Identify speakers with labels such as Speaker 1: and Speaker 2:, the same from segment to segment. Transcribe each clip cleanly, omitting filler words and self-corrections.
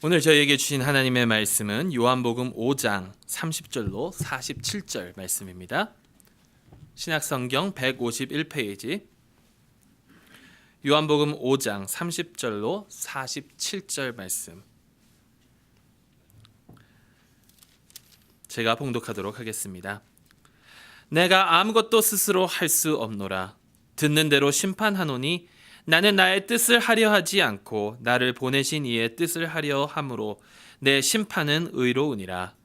Speaker 1: 오늘 저희에게 주신 하나님의 말씀은 요한복음 5장 30절로 47절 말씀입니다. 신약성경 151페이지 요한복음 5장 30절로 47절 말씀 제가 봉독하도록 하겠습니다. 내가 아무것도 스스로 할 수 없노라. 듣는 대로 심판하노니 나는 나의 뜻을 하려 하지 않고 나를 보내신 이의 뜻을 하려 함으로 내 심판은 의로우니라.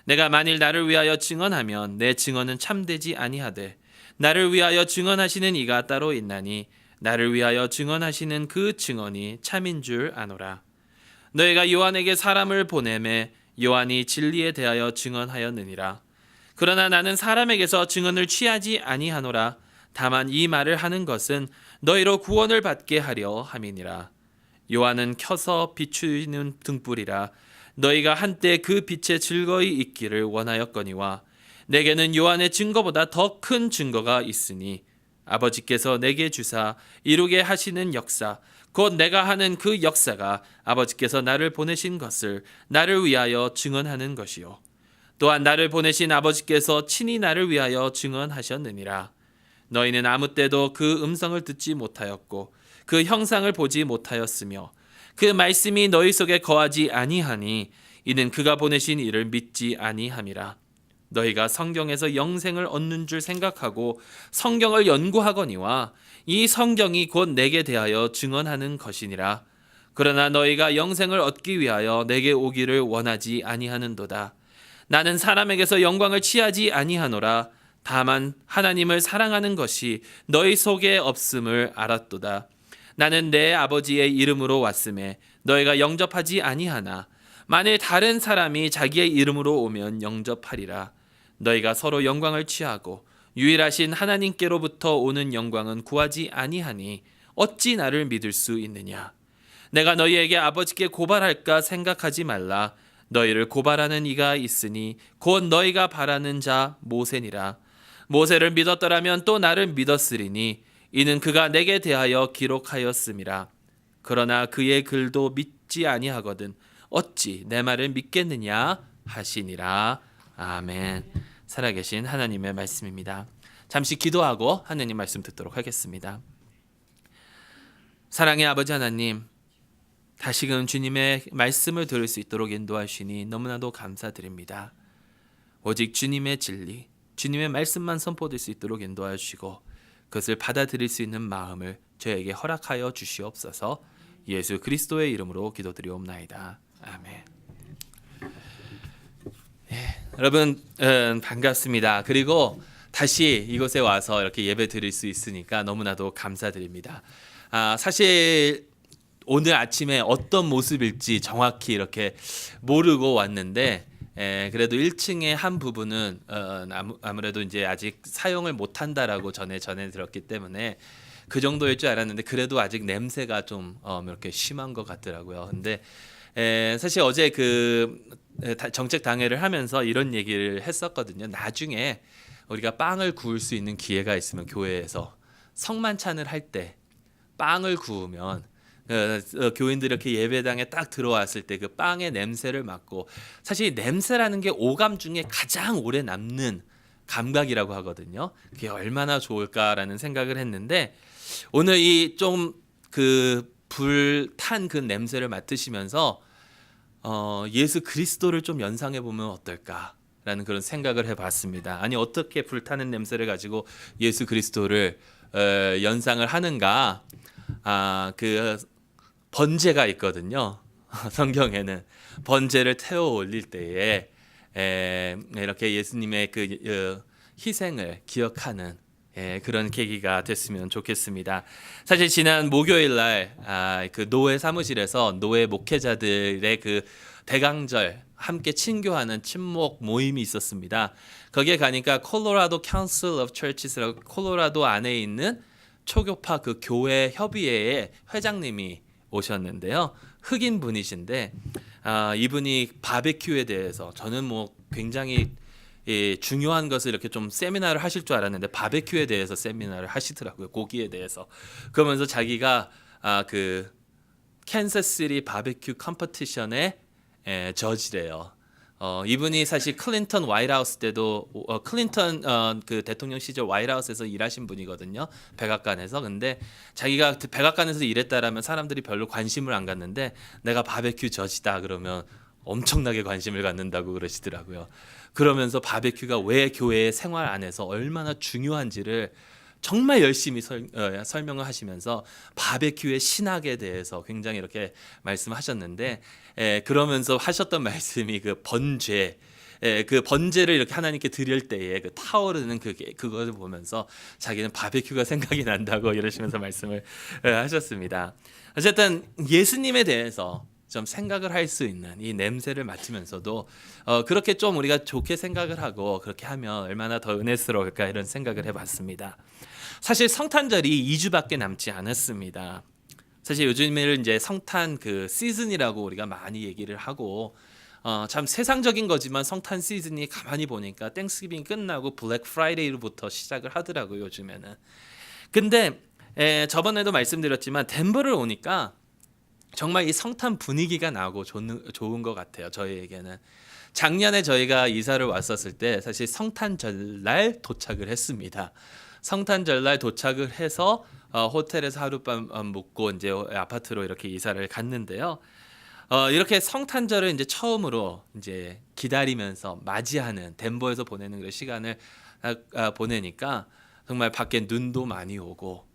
Speaker 1: 내가 만일 나를 위하여 증언하면 내 증언은 참되지 아니하되 나를 위하여 증언하시는 이가 따로 있나니 나를 위하여 증언하시는 그 증언이 참인 줄 아노라. 너희가 요한에게 사람을 보내매 요한이 진리에 대하여 증언하였느니라. 그러나 나는 사람에게서 증언을 취하지 아니하노라. 다만 이 말을 하는 것은 너희로 구원을 받게 하려 함이니라. 요한은 켜서 비추는 등불이라. 너희가 한때 그 빛에 즐거이 있기를 원하였거니와 내게는 요한의 증거보다 더 큰 증거가 있으니 아버지께서 내게 주사 이루게 하시는 역사 곧 내가 하는 그 역사가 아버지께서 나를 보내신 것을 나를 위하여 증언하는 것이요 또한 나를 보내신 아버지께서 친히 나를 위하여 증언하셨느니라. 너희는 아무 때도 그 음성을 듣지 못하였고 그 형상을 보지 못하였으며 그 말씀이 너희 속에 거하지 아니하니 이는 그가 보내신 이를 믿지 아니함이라. 너희가 성경에서 영생을 얻는 줄 생각하고 성경을 연구하거니와 이 성경이 곧 내게 대하여 증언하는 것이니라. 그러나 너희가 영생을 얻기 위하여 내게 오기를 원하지 아니하는도다. 나는 사람에게서 영광을 취하지 아니하노라. 다만 하나님을 사랑하는 것이 너희 속에 없음을 알았도다. 나는 내 아버지의 이름으로 왔음에 너희가 영접하지 아니하나 만일 다른 사람이 자기의 이름으로 오면 영접하리라. 너희가 서로 영광을 취하고 유일하신 하나님께로부터 오는 영광은 구하지 아니하니 어찌 나를 믿을 수 있느냐. 내가 너희에게 아버지께 고발할까 생각하지 말라. 너희를 고발하는 이가 있으니 곧 너희가 바라는 자 모세니라. 모세를 믿었더라면 또 나를 믿었으리니 이는 그가 내게 대하여 기록하였음이라. 그러나 그의 글도 믿지 아니하거든 어찌 내 말을 믿겠느냐 하시니라. 아멘. 살아계신 하나님의 말씀입니다. 잠시 기도하고 하나님 말씀 듣도록 하겠습니다. 사랑의 아버지 하나님, 다시금 주님의 말씀을 들을 수 있도록 인도하시니 너무나도 감사드립니다. 오직 주님의 진리, 주님의 말씀만 선포될 수 있도록 인도하여 주시고 그것을 받아들일 수 있는 마음을 저에게 허락하여 주시옵소서. 예수 그리스도의 이름으로 기도드리옵나이다. 아멘. 여러분 반갑습니다. 그리고 다시 이곳에 와서 이렇게 예배 드릴 수 있으니까 너무나도 감사드립니다. 사실 오늘 아침에 어떤 모습일지 정확히 이렇게 모르고 왔는데 그래도 1층의 한 부분은 아무래도 이제 아직 사용을 못한다라고 전에 들었기 때문에 그 정도일 줄 알았는데 그래도 아직 냄새가 좀 이렇게 심한 것 같더라고요. 근데 사실 어제 그 정책 당회를 하면서 이런 얘기를 했었거든요. 나중에 우리가 빵을 구울 수 있는 기회가 있으면 교회에서 성만찬을 할 때 빵을 구우면 교인들이 이렇게 예배당에 딱 들어왔을 때 그 빵의 냄새를 맡고, 사실 냄새라는 게 오감 중에 가장 오래 남는 감각이라고 하거든요. 그게 얼마나 좋을까라는 생각을 했는데 오늘 이 좀 그 불탄 그 냄새를 맡으시면서 예수 그리스도를 좀 연상해 보면 어떨까라는 그런 생각을 해봤습니다. 아니 어떻게 불타는 냄새를 가지고 예수 그리스도를 연상을 하는가? 그 번제가 있거든요. 성경에는 번제를 태워 올릴 때에 이렇게 예수님의 그 희생을 기억하는 그런 계기가 됐으면 좋겠습니다. 사실 지난 목요일 날 그 노회 사무실에서 노회 목회자들의 그 대강절 함께 친교하는 친목 모임이 있었습니다. 거기에 가니까 콜로라도 Council of Churches라고 콜로라도 안에 있는 초교파 그 교회 협의회의 회장님이 오셨는데요. 흑인 분이신데 이분이 바베큐에 대해서 저는 뭐 굉장히 중요한 것을 이렇게 좀 세미나를 하실 줄 알았는데 바베큐에 대해서 세미나를 하시더라고요. 고기에 대해서. 그러면서 자기가 그 캔자스시티 바베큐 컴피티션에 저지래요. 이분이 사실 클린턴 화이트하우스 때도 클린턴 그 대통령 시절 화이트하우스에서 일하신 분이거든요. 백악관에서. 근데 자기가 백악관에서 일했다라면 사람들이 별로 관심을 안 갖는데 내가 바베큐 저지다 그러면 엄청나게 관심을 갖는다고 그러시더라고요. 그러면서 바베큐가 왜 교회의 생활 안에서 얼마나 중요한지를 정말 열심히 설명을 하시면서 바베큐의 신학에 대해서 굉장히 이렇게 말씀하셨는데, 그러면서 하셨던 말씀이 그 번제, 그 번제를 이렇게 하나님께 드릴 때에 그 타오르는 그것을 보면서 자기는 바베큐가 생각이 난다고 이러시면서 말씀을 하셨습니다. 어쨌든 예수님에 대해서 좀 생각을 할 수 있는 이 냄새를 맡으면서도 그렇게 좀 우리가 좋게 생각을 하고 그렇게 하면 얼마나 더 은혜스러울까 이런 생각을 해봤습니다. 사실 성탄절이 2주밖에 남지 않았습니다. 사실 요즘에는 이제 성탄 그 시즌이라고 우리가 많이 얘기를 하고 참 세상적인 거지만 성탄 시즌이 가만히 보니까 땡스기빙 끝나고 블랙 프라이데이로부터 시작을 하더라고요, 요즘에는. 근데 저번에도 말씀드렸지만 덴버를 오니까 정말 이 성탄 분위기가 나고 좋은 것 같아요, 저희에게는. 작년에 저희가 이사를 왔었을 때 사실 성탄절날 도착을 했습니다. 성탄절날 도착을 해서 호텔에서 하룻밤 묵고 이제 아파트로 이렇게 이사를 갔는데요. 이렇게 성탄절을 이제 처음으로 이제 기다리면서 맞이하는 덴버에서 보내는 그 시간을 보내니까 정말 밖에 눈도 많이 오고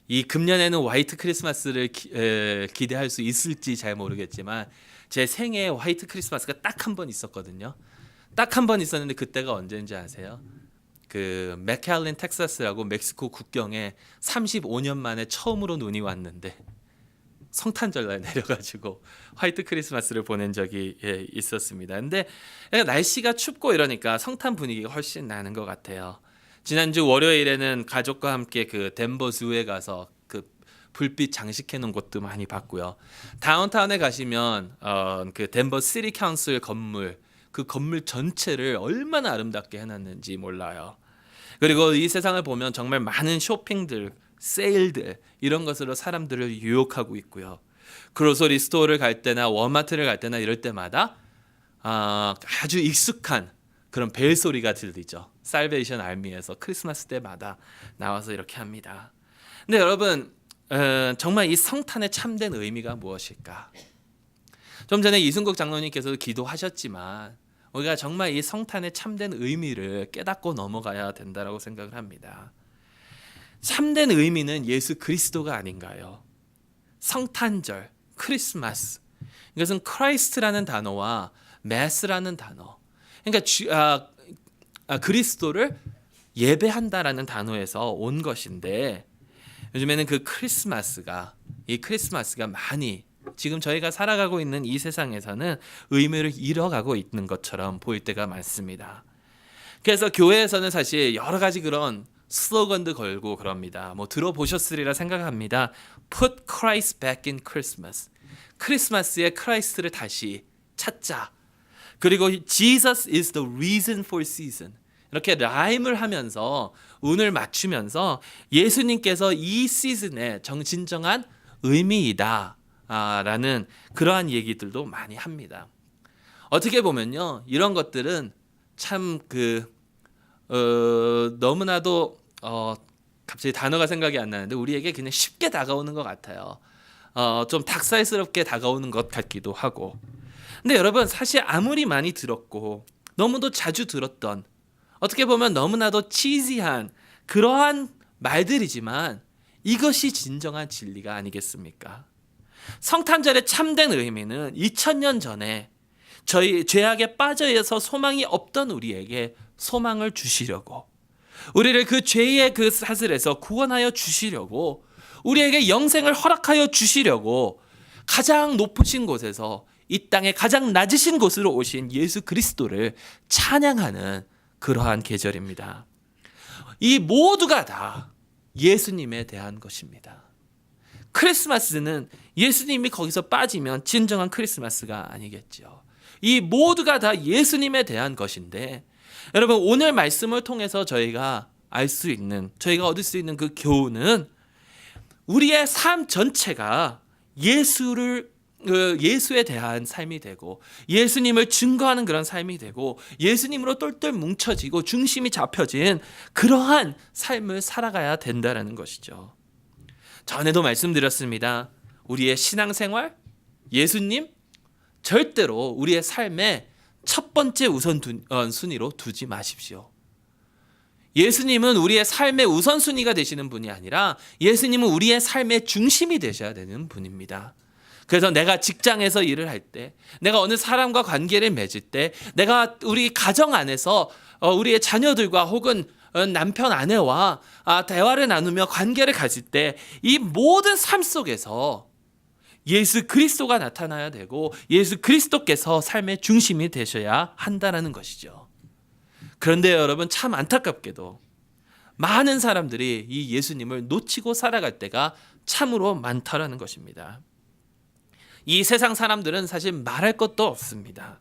Speaker 1: 이 금년에는 화이트 크리스마스를 기대할 수 있을지 잘 모르겠지만 제 생애에 화이트 크리스마스가 딱 한 번 있었거든요. 딱 한 번 있었는데 그때가 언제인지 아세요? 그 맥칼린 텍사스라고 멕시코 국경에 35년 만에 처음으로 눈이 왔는데 성탄절날 내려가지고 화이트 크리스마스를 보낸 적이 있었습니다. 근데 날씨가 춥고 이러니까 성탄 분위기가 훨씬 나는 것 같아요. 지난주 월요일에는 가족과 함께 그 덴버 주에 가서 그 불빛 장식해 놓은 곳도 많이 봤고요. 다운타운에 가시면 그 덴버 시티 카운슬 건물 그 건물 전체를 얼마나 아름답게 해놨는지 몰라요. 그리고 이 세상을 보면 정말 많은 쇼핑들, 세일들 이런 것으로 사람들을 유혹하고 있고요. 그로서리 스토어를 갈 때나 워마트를 갈 때나 이럴 때마다 아주 익숙한 그런 벨 소리가 들리죠. 살베이션 알미에서 크리스마스 때마다 나와서 이렇게 합니다. 근데 여러분 정말 이 성탄의 참된 의미가 무엇일까? 좀 전에 이순국 장로님께서도 기도하셨지만 우리가 정말 이 성탄의 참된 의미를 깨닫고 넘어가야 된다고 생각을 합니다. 참된 의미는 예수 그리스도가 아닌가요? 성탄절, 크리스마스 이것은 크라이스트라는 단어와 매스라는 단어 그러니까 그리스도를 예배한다라는 단어에서 온 것인데 요즘에는 이 크리스마스가 많이 지금 저희가 살아가고 있는 이 세상에서는 의미를 잃어가고 있는 것처럼 보일 때가 많습니다. 그래서 교회에서는 사실 여러 가지 그런 슬로건도 걸고 그럽니다. 뭐 들어보셨으리라 생각합니다. Put Christ back in Christmas. 크리스마스에 크라이스트를 다시 찾자. 그리고 Jesus is the reason for season. 이렇게 라임을 하면서 운을 맞추면서 예수님께서 이 시즌에 진정한 의미이다. 라는 그러한 얘기들도 많이 합니다. 어떻게 보면요, 이런 것들은 참 너무나도 갑자기 단어가 생각이 안 나는데 우리에게 그냥 쉽게 다가오는 것 같아요. 좀 닭살스럽게 다가오는 것 같기도 하고. 근데 여러분 사실 아무리 많이 들었고 너무도 자주 들었던 어떻게 보면 너무나도 치지한 그러한 말들이지만 이것이 진정한 진리가 아니겠습니까? 성탄절의 참된 의미는 2000년 전에 저희 죄악에 빠져서 소망이 없던 우리에게 소망을 주시려고 우리를 그 죄의 그 사슬에서 구원하여 주시려고 우리에게 영생을 허락하여 주시려고 가장 높으신 곳에서 이 땅의 가장 낮으신 곳으로 오신 예수 그리스도를 찬양하는 그러한 계절입니다. 이 모두가 다 예수님에 대한 것입니다. 크리스마스는 예수님이 거기서 빠지면 진정한 크리스마스가 아니겠죠. 이 모두가 다 예수님에 대한 것인데 여러분 오늘 말씀을 통해서 저희가 얻을 수 있는 그 교훈은 우리의 삶 전체가 예수를 그 예수에 대한 삶이 되고 예수님을 증거하는 그런 삶이 되고 예수님으로 똘똘 뭉쳐지고 중심이 잡혀진 그러한 삶을 살아가야 된다라는 것이죠. 전에도 말씀드렸습니다. 우리의 신앙생활, 예수님 절대로 우리의 삶의 첫 번째 우선순위로 두지 마십시오. 예수님은 우리의 삶의 우선순위가 되시는 분이 아니라 예수님은 우리의 삶의 중심이 되셔야 되는 분입니다. 그래서 내가 직장에서 일을 할 때, 내가 어느 사람과 관계를 맺을 때, 내가 우리 가정 안에서 우리의 자녀들과 혹은 남편 아내와 대화를 나누며 관계를 가질 때 이 모든 삶 속에서 예수 그리스도가 나타나야 되고 예수 그리스도께서 삶의 중심이 되셔야 한다는 것이죠. 그런데 여러분, 참 안타깝게도 많은 사람들이 이 예수님을 놓치고 살아갈 때가 참으로 많다라는 것입니다. 이 세상 사람들은 사실 말할 것도 없습니다.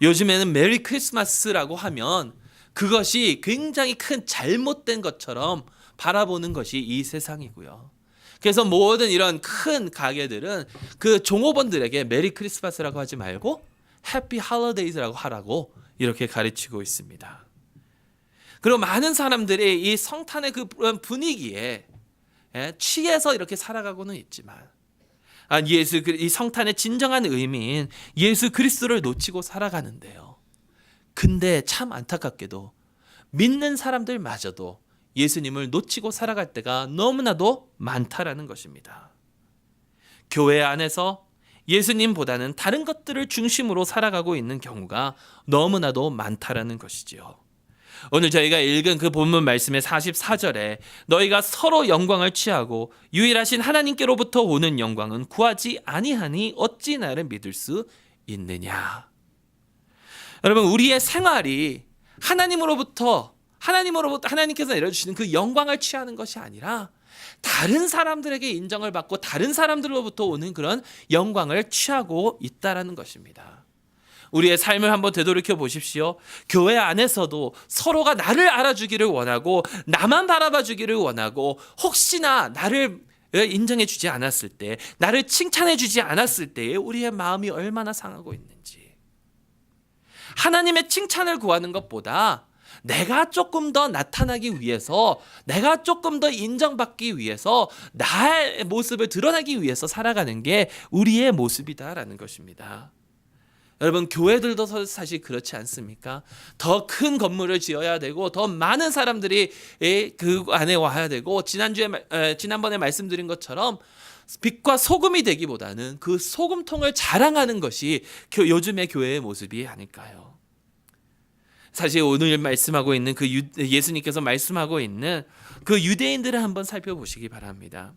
Speaker 1: 요즘에는 메리 크리스마스라고 하면 그것이 굉장히 큰 잘못된 것처럼 바라보는 것이 이 세상이고요. 그래서 모든 이런 큰 가게들은 그 종업원들에게 메리 크리스마스라고 하지 말고 해피 할리데이즈라고 하라고 이렇게 가르치고 있습니다. 그리고 많은 사람들이 이 성탄의 그 분위기에 취해서 이렇게 살아가고는 있지만 이 성탄의 진정한 의미인 예수 그리스도를 놓치고 살아가는데요. 근데 참 안타깝게도 믿는 사람들마저도 예수님을 놓치고 살아갈 때가 너무나도 많다라는 것입니다. 교회 안에서 예수님보다는 다른 것들을 중심으로 살아가고 있는 경우가 너무나도 많다라는 것이지요. 오늘 저희가 읽은 그 본문 말씀의 44절에 너희가 서로 영광을 취하고 유일하신 하나님께로부터 오는 영광은 구하지 아니하니 어찌 나를 믿을 수 있느냐. 여러분, 우리의 생활이 하나님께서 내려주시는 그 영광을 취하는 것이 아니라 다른 사람들에게 인정을 받고 다른 사람들로부터 오는 그런 영광을 취하고 있다라는 것입니다. 우리의 삶을 한번 되돌이켜 보십시오. 교회 안에서도 서로가 나를 알아주기를 원하고 나만 바라봐 주기를 원하고 혹시나 나를 인정해 주지 않았을 때, 나를 칭찬해 주지 않았을 때에 우리의 마음이 얼마나 상하고 있는지. 하나님의 칭찬을 구하는 것보다 내가 조금 더 나타나기 위해서, 내가 조금 더 인정받기 위해서, 나의 모습을 드러내기 위해서 살아가는 게 우리의 모습이다라는 것입니다. 여러분, 교회들도 사실 그렇지 않습니까? 더 큰 건물을 지어야 되고 더 많은 사람들이 그 안에 와야 되고, 지난번에 말씀드린 것처럼 빛과 소금이 되기보다는 그 소금통을 자랑하는 것이 요즘의 교회의 모습이 아닐까요? 사실 오늘 말씀하고 있는 예수님께서 말씀하고 있는 그 유대인들을 한번 살펴보시기 바랍니다.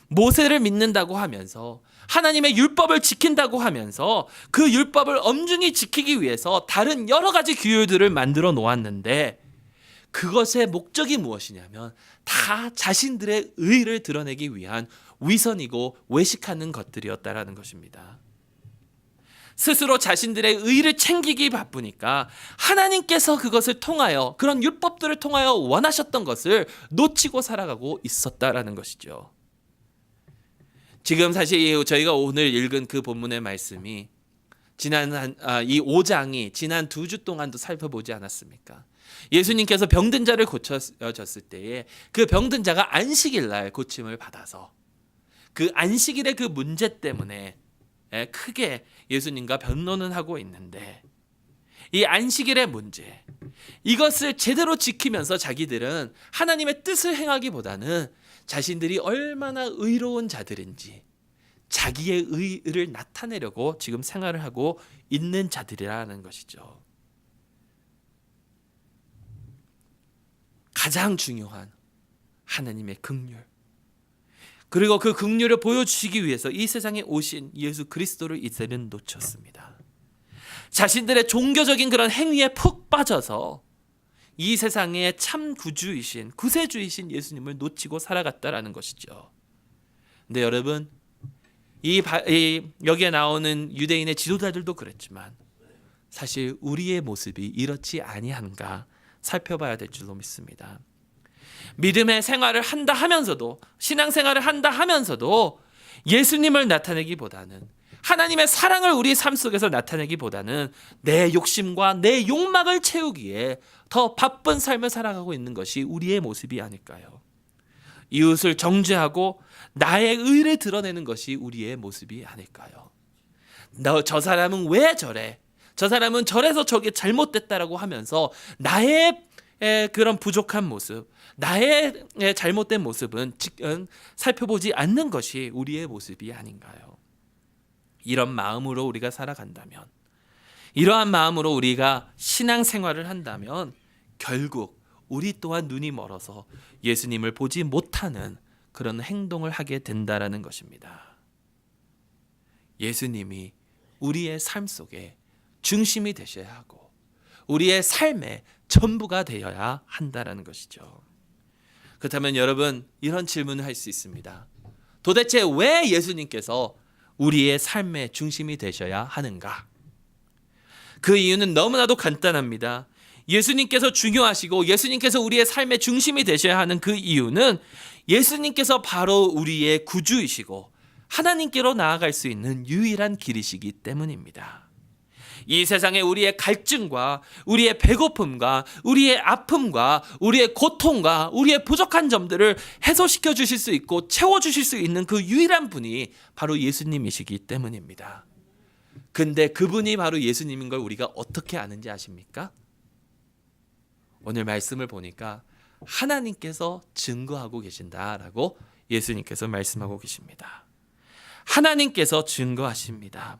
Speaker 1: 모세를 믿는다고 하면서 하나님의 율법을 지킨다고 하면서 그 율법을 엄중히 지키기 위해서 다른 여러 가지 규율들을 만들어 놓았는데 그것의 목적이 무엇이냐면 다 자신들의 의를 드러내기 위한 위선이고 외식하는 것들이었다라는 것입니다. 스스로 자신들의 의를 챙기기 바쁘니까 하나님께서 그것을 통하여, 그런 율법들을 통하여 원하셨던 것을 놓치고 살아가고 있었다라는 것이죠. 지금 사실 저희가 오늘 읽은 그 본문의 말씀이 이 5장이 지난 2주 동안도 살펴보지 않았습니까? 예수님께서 병든 자를 고쳐졌을 때에 그 병든 자가 안식일 날 고침을 받아서 그 안식일의 그 문제 때문에 크게 예수님과 변론은 하고 있는데, 이 안식일의 문제, 이것을 제대로 지키면서 자기들은 하나님의 뜻을 행하기보다는 자신들이 얼마나 의로운 자들인지 자기의 의를 나타내려고 지금 생활을 하고 있는 자들이라는 것이죠. 가장 중요한 하나님의 긍휼, 그리고 그 긍휼을 보여주시기 위해서 이 세상에 오신 예수 그리스도를 이제는 놓쳤습니다. 자신들의 종교적인 그런 행위에 푹 빠져서 이 세상의 참 구세주이신 예수님을 놓치고 살아갔다라는 것이죠. 근데 여러분, 여기에 나오는 유대인의 지도자들도 그랬지만 사실 우리의 모습이 이렇지 아니한가 살펴봐야 될 줄로 믿습니다. 믿음의 생활을 한다 하면서도, 신앙생활을 한다 하면서도 예수님을 나타내기보다는 하나님의 사랑을 우리 삶 속에서 나타내기보다는 내 욕심과 내 욕망을 채우기에 더 바쁜 삶을 살아가고 있는 것이 우리의 모습이 아닐까요? 이웃을 정죄하고 나의 의를 드러내는 것이 우리의 모습이 아닐까요? 저 사람은 왜 저래? 저 사람은 저래서 저게 잘못됐다라고 하면서 나의 그런 부족한 모습, 나의 잘못된 모습은 살펴보지 않는 것이 우리의 모습이 아닌가요? 이런 마음으로 우리가 살아간다면, 이러한 마음으로 우리가 신앙생활을 한다면 결국 우리 또한 눈이 멀어서 예수님을 보지 못하는 그런 행동을 하게 된다라는 것입니다. 예수님이 우리의 삶 속에 중심이 되셔야 하고 우리의 삶의 전부가 되어야 한다라는 것이죠. 그렇다면 여러분, 이런 질문을 할 수 있습니다. 도대체 왜 예수님께서 우리의 삶의 중심이 되셔야 하는가? 그 이유는 너무나도 간단합니다. 예수님께서 중요하시고 예수님께서 우리의 삶의 중심이 되셔야 하는 그 이유는 예수님께서 바로 우리의 구주이시고 하나님께로 나아갈 수 있는 유일한 길이시기 때문입니다. 이 세상에 우리의 갈증과 우리의 배고픔과 우리의 아픔과 우리의 고통과 우리의 부족한 점들을 해소시켜 주실 수 있고 채워주실 수 있는 그 유일한 분이 바로 예수님이시기 때문입니다. 근데 그분이 바로 예수님인 걸 우리가 어떻게 아는지 아십니까? 오늘 말씀을 보니까 하나님께서 증거하고 계신다라고 예수님께서 말씀하고 계십니다. 하나님께서 증거하십니다.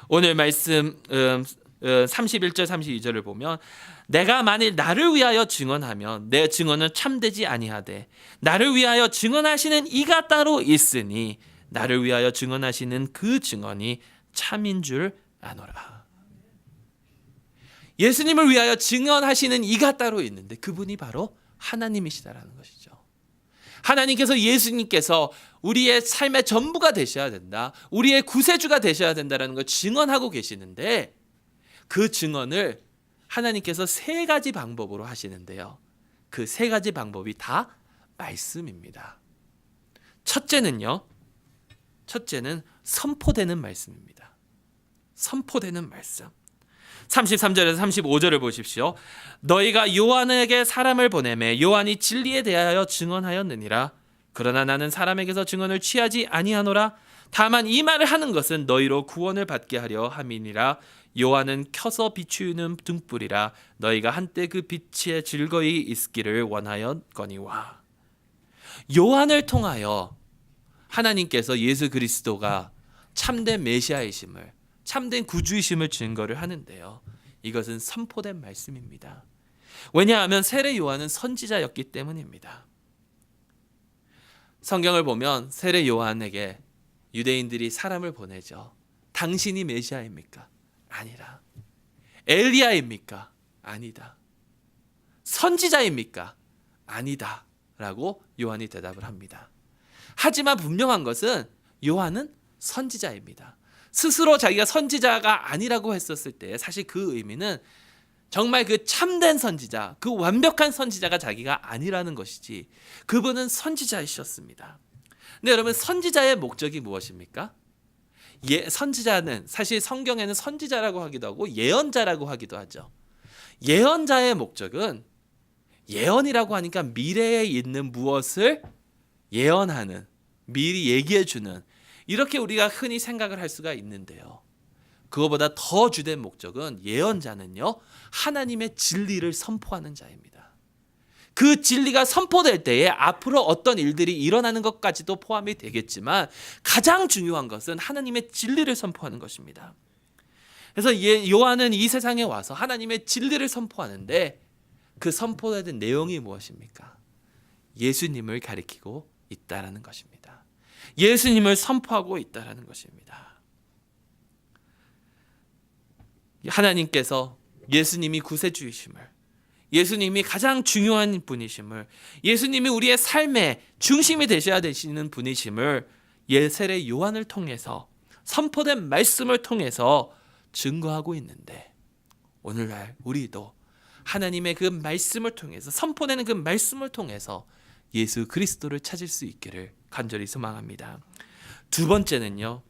Speaker 1: 오늘 말씀 31절 32절을 보면 내가 만일 나를 위하여 증언하면 내 증언은 참되지 아니하되 나를 위하여 증언하시는 이가 따로 있으니 나를 위하여 증언하시는 그 증언이 참인 줄 아노라. 예수님을 위하여 증언하시는 이가 따로 있는데 그분이 바로 하나님이시다라는 것이죠. 하나님께서 예수님께서 우리의 삶의 전부가 되셔야 된다. 우리의 구세주가 되셔야 된다는 걸 증언하고 계시는데 그 증언을 하나님께서 세 가지 방법으로 하시는데요. 그 세 가지 방법이 다 말씀입니다. 첫째는 선포되는 말씀입니다. 선포되는 말씀. 33절에서 35절을 보십시오. 너희가 요한에게 사람을 보내매 요한이 진리에 대하여 증언하였느니라. 그러나 나는 사람에게서 증언을 취하지 아니하노라. 다만 이 말을 하는 것은 너희로 구원을 받게 하려 함이니라. 요한은 켜서 비추는 등불이라. 너희가 한때 그 빛에 즐거이 있기를 원하였거니와. 요한을 통하여 하나님께서 예수 그리스도가 참된 메시아이심을, 참된 구주이심을 증거를 하는데요. 이것은 선포된 말씀입니다. 왜냐하면 세례 요한은 선지자였기 때문입니다. 성경을 보면 세례 요한에게 유대인들이 사람을 보내죠. 당신이 메시아입니까? 아니라. 엘리야입니까? 아니다. 선지자입니까? 아니다. 라고 요한이 대답을 합니다. 하지만 분명한 것은 요한은 선지자입니다. 스스로 자기가 선지자가 아니라고 했었을 때 사실 그 의미는 정말 그 참된 선지자, 그 완벽한 선지자가 자기가 아니라는 것이지 그분은 선지자이셨습니다. 근데 여러분, 선지자의 목적이 무엇입니까? 선지자는 사실 성경에는 선지자라고 하기도 하고 예언자라고 하기도 하죠. 예언자의 목적은 예언이라고 하니까 미래에 있는 무엇을 예언하는, 미리 얘기해주는, 이렇게 우리가 흔히 생각을 할 수가 있는데요. 그거보다 더 주된 목적은 예언자는요, 하나님의 진리를 선포하는 자입니다. 그 진리가 선포될 때에 앞으로 어떤 일들이 일어나는 것까지도 포함이 되겠지만 가장 중요한 것은 하나님의 진리를 선포하는 것입니다. 그래서 요한은 이 세상에 와서 하나님의 진리를 선포하는데 그 선포되는 내용이 무엇입니까? 예수님을 가리키고 있다라는 것입니다. 예수님을 선포하고 있다라는 것입니다. 하나님께서 예수님이 구세주이심을, 예수님이 가장 중요한 분이심을, 예수님이 우리의 삶의 중심이 되셔야 되시는 분이심을 세례 요한을 통해서, 선포된 말씀을 통해서 증거하고 있는데 오늘날 우리도 하나님의 그 말씀을 통해서, 선포되는 그 말씀을 통해서 예수 그리스도를 찾을 수 있기를 간절히 소망합니다. 두 번째는요,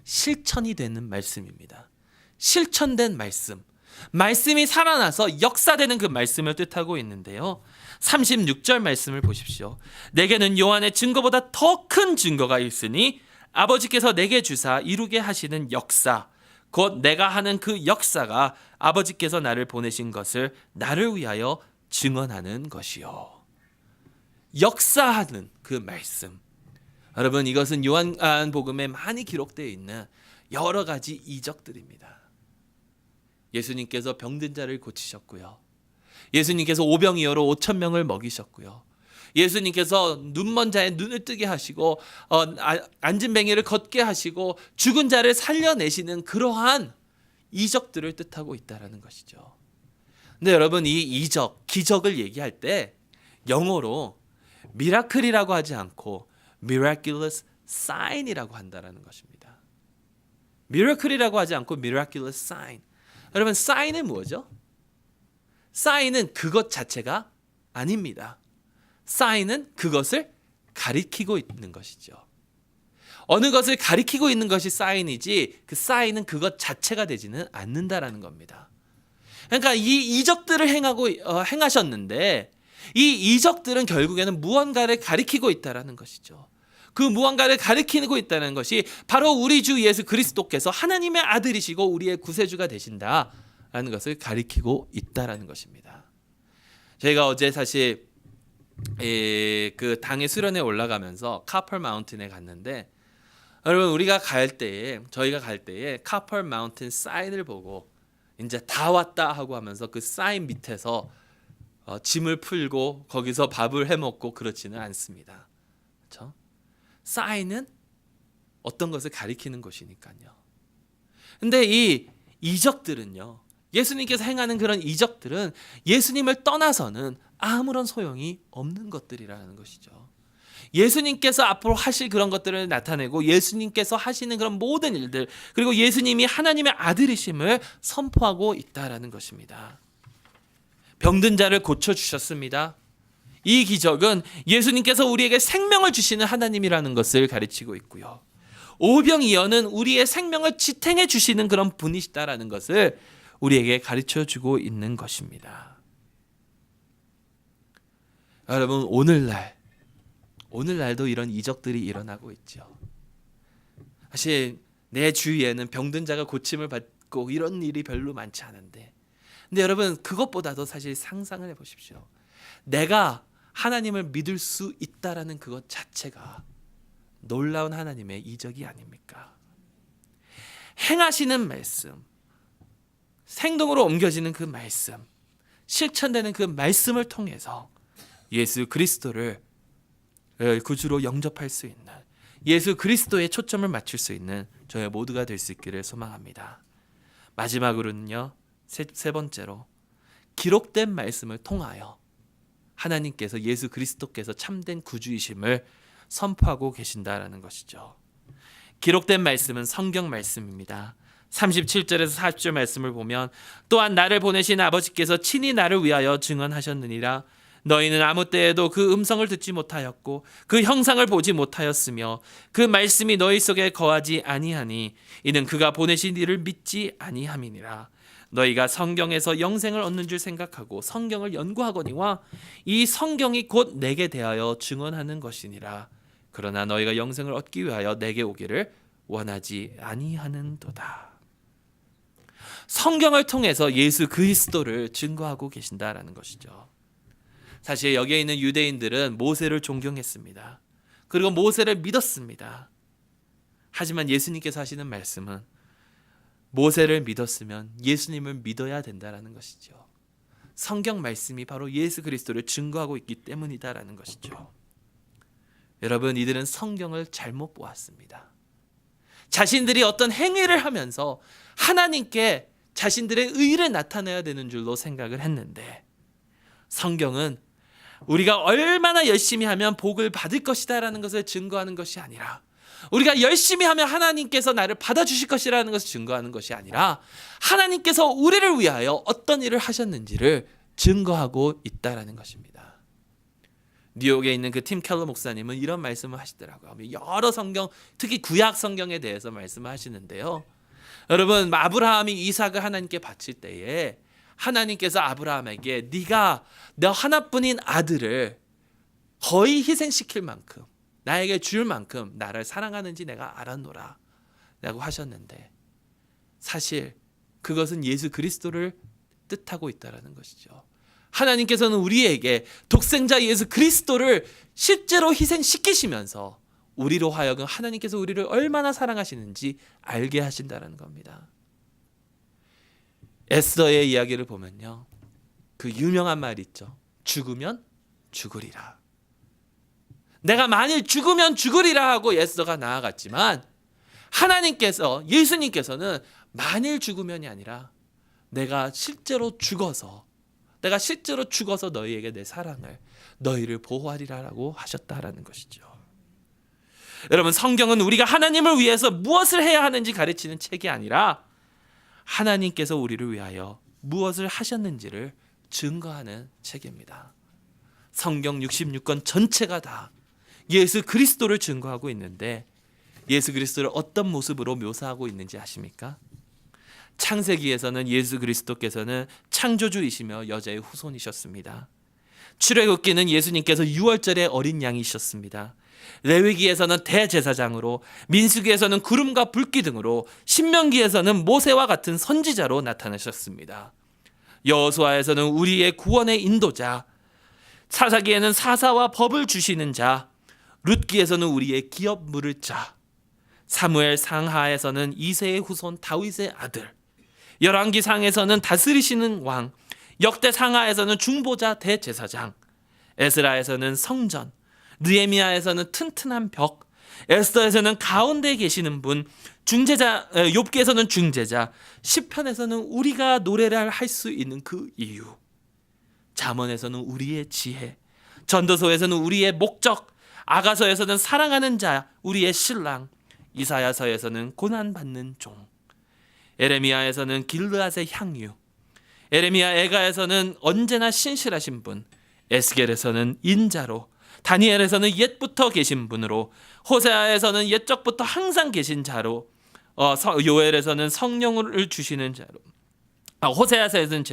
Speaker 1: 실천이 되는 말씀입니다. 실천된 말씀. 말씀이 살아나서 역사되는 그 말씀을 뜻하고 있는데요. 36절 말씀을 보십시오. 내게는 요한의 증거보다 더 큰 증거가 있으니 아버지께서 내게 주사 이루게 하시는 역사, 곧 내가 하는 그 역사가 아버지께서 나를 보내신 것을 나를 위하여 증언하는 것이요. 역사하는 그 말씀. 여러분, 이것은 요한복음에 많이 기록되어 있는 여러 가지 이적들입니다. 예수님께서 병든 자를 고치셨고요. 예수님께서 오병이어로 5천 명을 먹이셨고요. 예수님께서 눈먼 자의 눈을 뜨게 하시고 앉은 뱅이를 걷게 하시고 죽은 자를 살려내시는 그러한 이적들을 뜻하고 있다는 것이죠. 근데 여러분, 이 이적, 기적을 얘기할 때 영어로 미라클이라고 하지 않고 miraculous sign이라고 한다는 것입니다. 미라클이라고 하지 않고 miraculous sign. 여러분, sign은 뭐죠? sign은 그것 자체가 아닙니다. sign은 그것을 가리키고 있는 것이죠. 어느 것을 가리키고 있는 것이 sign이지 그 sign은 그것 자체가 되지는 않는다라는 겁니다. 그러니까 이 이적들을 행하셨는데 이 이적들은 결국에는 무언가를 가리키고 있다라는 것이죠. 그 무언가를 가리키고 있다는 것이 바로 우리 주 예수 그리스도께서 하나님의 아들이시고 우리의 구세주가 되신다라는 것을 가리키고 있다라는 것입니다. 저희가 어제 사실 그 당의 수련회 올라가면서 카펄 마운틴에 갔는데, 여러분, 저희가 갈 때에 카펄 마운틴 사인을 보고 이제 다 왔다 하고 하면서 그 사인 밑에서 짐을 풀고 거기서 밥을 해 먹고 그렇지는 않습니다. 그렇죠? 사인은 어떤 것을 가리키는 것이니까요. 근데 이 이적들은요, 예수님께서 행하는 그런 이적들은 예수님을 떠나서는 아무런 소용이 없는 것들이라는 것이죠. 예수님께서 앞으로 하실 그런 것들을 나타내고 예수님께서 하시는 그런 모든 일들, 그리고 예수님이 하나님의 아들이심을 선포하고 있다라는 것입니다. 병든 자를 고쳐주셨습니다. 이 기적은 예수님께서 우리에게 생명을 주시는 하나님이라는 것을 가르치고 있고요. 오병이어는 우리의 생명을 지탱해 주시는 그런 분이시다라는 것을 우리에게 가르쳐주고 있는 것입니다. 여러분, 오늘날도 이런 이적들이 일어나고 있죠. 사실 내 주위에는 병든 자가 고침을 받고 이런 일이 별로 많지 않은데, 근데 여러분, 그것보다도 사실 상상을 해보십시오. 내가 하나님을 믿을 수 있다라는 그것 자체가 놀라운 하나님의 이적이 아닙니까? 행하시는 말씀, 행동으로 옮겨지는 그 말씀, 실천되는 그 말씀을 통해서 예수 그리스도를 구주로 영접할 수 있는, 예수 그리스도에 초점을 맞출 수 있는 저희 모두가 될 수 있기를 소망합니다. 마지막으로는요, 세 번째로 기록된 말씀을 통하여 하나님께서, 예수 그리스도께서 참된 구주이심을 선포하고 계신다라는 것이죠. 기록된 말씀은 성경 말씀입니다. 37절에서 40절 말씀을 보면, 또한 나를 보내신 아버지께서 친히 나를 위하여 증언하셨느니라. 너희는 아무 때에도 그 음성을 듣지 못하였고 그 형상을 보지 못하였으며 그 말씀이 너희 속에 거하지 아니하니 이는 그가 보내신 이를 믿지 아니함이니라. 너희가 성경에서 영생을 얻는 줄 생각하고 성경을 연구하거니와 이 성경이 곧 내게 대하여 증언하는 것이니라. 그러나 너희가 영생을 얻기 위하여 내게 오기를 원하지 아니하는도다. 성경을 통해서 예수 그리스도를 증거하고 계신다라는 것이죠. 사실 여기에 있는 유대인들은 모세를 존경했습니다. 그리고 모세를 믿었습니다. 하지만 예수님께서 하시는 말씀은 모세를 믿었으면 예수님을 믿어야 된다라는 것이죠. 성경 말씀이 바로 예수 그리스도를 증거하고 있기 때문이다라는 것이죠. 여러분, 이들은 성경을 잘못 보았습니다. 자신들이 어떤 행위를 하면서 하나님께 자신들의 의를 나타내야 되는 줄로 생각을 했는데, 성경은 우리가 얼마나 열심히 하면 복을 받을 것이다라는 것을 증거하는 것이 아니라, 우리가 열심히 하면 하나님께서 나를 받아주실 것이라는 것을 증거하는 것이 아니라, 하나님께서 우리를 위하여 어떤 일을 하셨는지를 증거하고 있다라는 것입니다. 뉴욕에 있는 그 팀 켈러 목사님은 이런 말씀을 하시더라고요. 여러 성경, 특히 구약 성경에 대해서 말씀을 하시는데요. 여러분, 아브라함이 이삭을 하나님께 바칠 때에 하나님께서 아브라함에게 네가 너 하나뿐인 아들을 거의 희생시킬 만큼, 나에게 줄 만큼 나를 사랑하는지 내가 알았노라 라고 하셨는데, 사실 그것은 예수 그리스도를 뜻하고 있다는 것이죠. 하나님께서는 우리에게 독생자 예수 그리스도를 실제로 희생시키시면서 우리로 하여금 하나님께서 우리를 얼마나 사랑하시는지 알게 하신다는 겁니다. 에스더의 이야기를 보면요, 그 유명한 말 있죠. 죽으면 죽으리라. 내가 만일 죽으면 죽으리라 하고 에스더가 나아갔지만, 하나님께서, 예수님께서는 만일 죽으면이 아니라 내가 실제로 죽어서 너희에게 내 사랑을, 너희를 보호하리라라고 하셨다라는 것이죠. 여러분, 성경은 우리가 하나님을 위해서 무엇을 해야 하는지 가르치는 책이 아니라 하나님께서 우리를 위하여 무엇을 하셨는지를 증거하는 책입니다. 성경 66권 전체가 다 예수 그리스도를 증거하고 있는데, 예수 그리스도를 어떤 모습으로 묘사하고 있는지 아십니까? 창세기에서는 예수 그리스도께서는 창조주이시며 여자의 후손이셨습니다. 출애굽기는 예수님께서 유월절의 어린 양이셨습니다. 레위기에서는 대제사장으로, 민수기에서는 구름과 불기 등으로, 신명기에서는 모세와 같은 선지자로 나타나셨습니다. 여호수아에서는 우리의 구원의 인도자, 사사기에는 사사와 법을 주시는 자, 룻기에서는 우리의 기업 물을 자, 사무엘 상하에서는 이새의 후손 다윗의 아들, 열왕기상에서는 다스리시는 왕, 역대 상하에서는 중보자 대제사장, 에스라에서는 성전, 느헤미야에서는 튼튼한 벽, 에스더에서는 가운데 계시는 분, 중재자, 욥기에서는 중재자, 시편에서는 우리가 노래를 할 수 있는 그 이유, 잠언에서는 우리의 지혜, 전도서에서는 우리의 목적, 아가서에서는 사랑하는 자, 우리의 신랑, 이사야서에서는 고난받는 종, 에레미야에서는 길르앗의 향유, 에레미야 애가에서는 언제나 신실하신 분, 에스겔에서는 인자로, 다니엘에서는 옛부터 계신 분으로, 호세아에서는 옛적부터 항상 계신 자로, 요엘에서는 성령을 주시는 자로, 호세아서에서는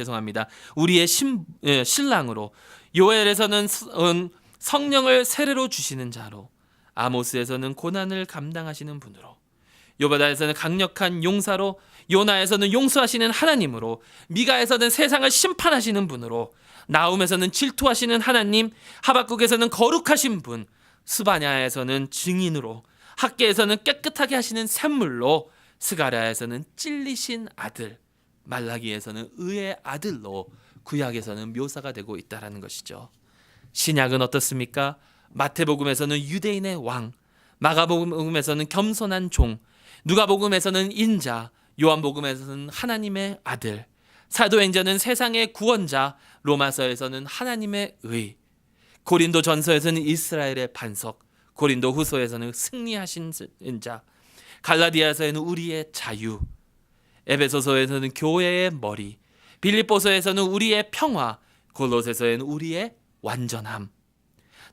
Speaker 1: 우리의 신랑으로, 요엘에서는 성령을 세례로 주시는 자로, 아모스에서는 고난을 감당하시는 분으로, 요바다에서는 강력한 용사로, 요나에서는 용서하시는 하나님으로, 미가에서는 세상을 심판하시는 분으로, 나움에서는 질투하시는 하나님, 하박국에서는 거룩하신 분, 스바냐에서는 증인으로, 학계에서는 깨끗하게 하시는 샘물로, 스가랴에서는 찔리신 아들, 말라기에서는 의의 아들로 구약에서는 묘사가 되고 있다는 것이죠. 신약은 어떻습니까? 마태복음에서는 유대인의 왕, 마가복음에서는 겸손한 종, 누가복음에서는 인자, 요한복음에서는 하나님의 아들, 사도행전은 세상의 구원자, 로마서에서는 하나님의 의, 고린도전서에서는 이스라엘의 반석, 고린도후서에서는 승리하신 자, 갈라디아서에는 우리의 자유, 에베소서에서는 교회의 머리, 빌립보서에서는 우리의 평화, 골로새서에는 우리의 완전함,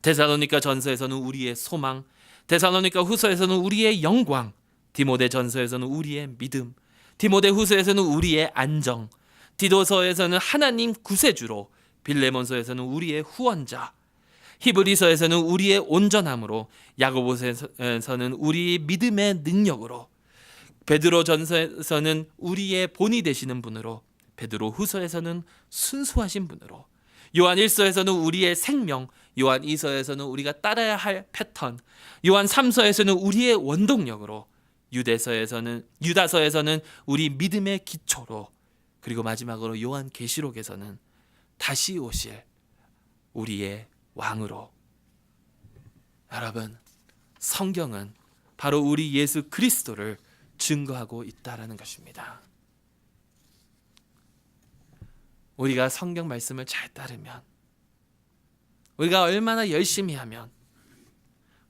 Speaker 1: 데살로니가 전서에서는 우리의 소망, 데살로니가 후서에서는 우리의 영광, 디모데 전서에서는 우리의 믿음, 디모데 후서에서는 우리의 안정, 디도서에서는 하나님 구세주로, 빌레몬서에서는 우리의 후원자, 히브리서에서는 우리의 온전함으로, 야고보서에서는 우리의 믿음의 능력으로, 베드로 전서에서는 우리의 본이 되시는 분으로, 베드로 후서에서는 순수하신 분으로, 요한 1서에서는 우리의 생명, 요한 2서에서는 우리가 따라야 할 패턴, 요한 3서에서는 우리의 원동력으로, 유다서에서는 우리 믿음의 기초로, 그리고 마지막으로 요한 계시록에서는 다시 오실 우리의 왕으로. 여러분, 성경은 바로 우리 예수 그리스도를 증거하고 있다라는 것입니다. 우리가 성경 말씀을 잘 따르면, 우리가 얼마나 열심히 하면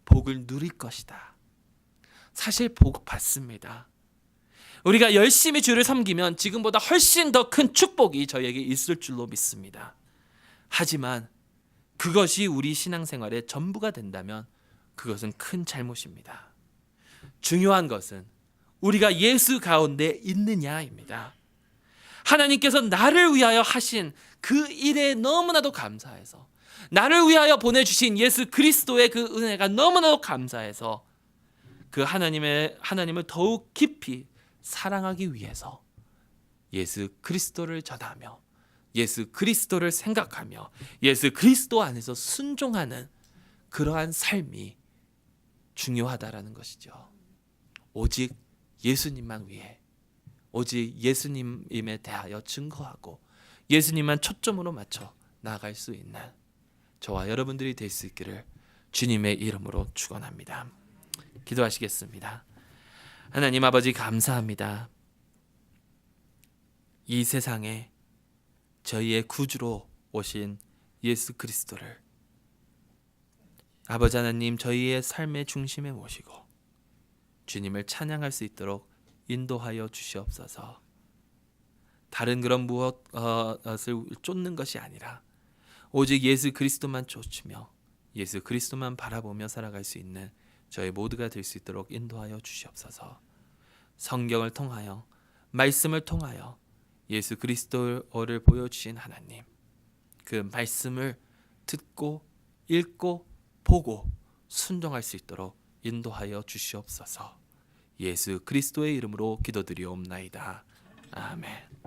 Speaker 1: 복을 누릴 것이다. 사실 복 받습니다. 우리가 열심히 주를 섬기면 지금보다 훨씬 더 큰 축복이 저희에게 있을 줄로 믿습니다. 하지만 그것이 우리 신앙생활의 전부가 된다면 그것은 큰 잘못입니다. 중요한 것은 우리가 예수 가운데 있느냐입니다. 하나님께서 나를 위하여 하신 그 일에 너무나도 감사해서, 나를 위하여 보내주신 예수 그리스도의 그 은혜가 너무나도 감사해서 그 하나님을 더욱 깊이 사랑하기 위해서 예수 그리스도를 전하며 예수 그리스도를 생각하며 예수 그리스도 안에서 순종하는 그러한 삶이 중요하다라는 것이죠. 오직 예수님만 위해, 오직 예수님에 대하여 증거하고 예수님만 초점으로 맞춰 나아갈 수 있는 저와 여러분들이 될 수 있기를 주님의 이름으로 축원합니다. 기도하시겠습니다. 하나님 아버지, 감사합니다. 이 세상에 저희의 구주로 오신 예수 그리스도를 아버지 하나님, 저희의 삶의 중심에 모시고 주님을 찬양할 수 있도록 인도하여 주시옵소서. 다른 그런 무엇을 쫓는 것이 아니라 오직 예수 그리스도만 쫓으며 예수 그리스도만 바라보며 살아갈 수 있는 저희 모두가 될 수 있도록 인도하여 주시옵소서. 성경을 통하여, 말씀을 통하여 예수 그리스도를 보여주신 하나님, 그 말씀을 듣고 읽고 보고 순종할 수 있도록 인도하여 주시옵소서. 예수 그리스도의 이름으로 기도드리옵나이다. 아멘.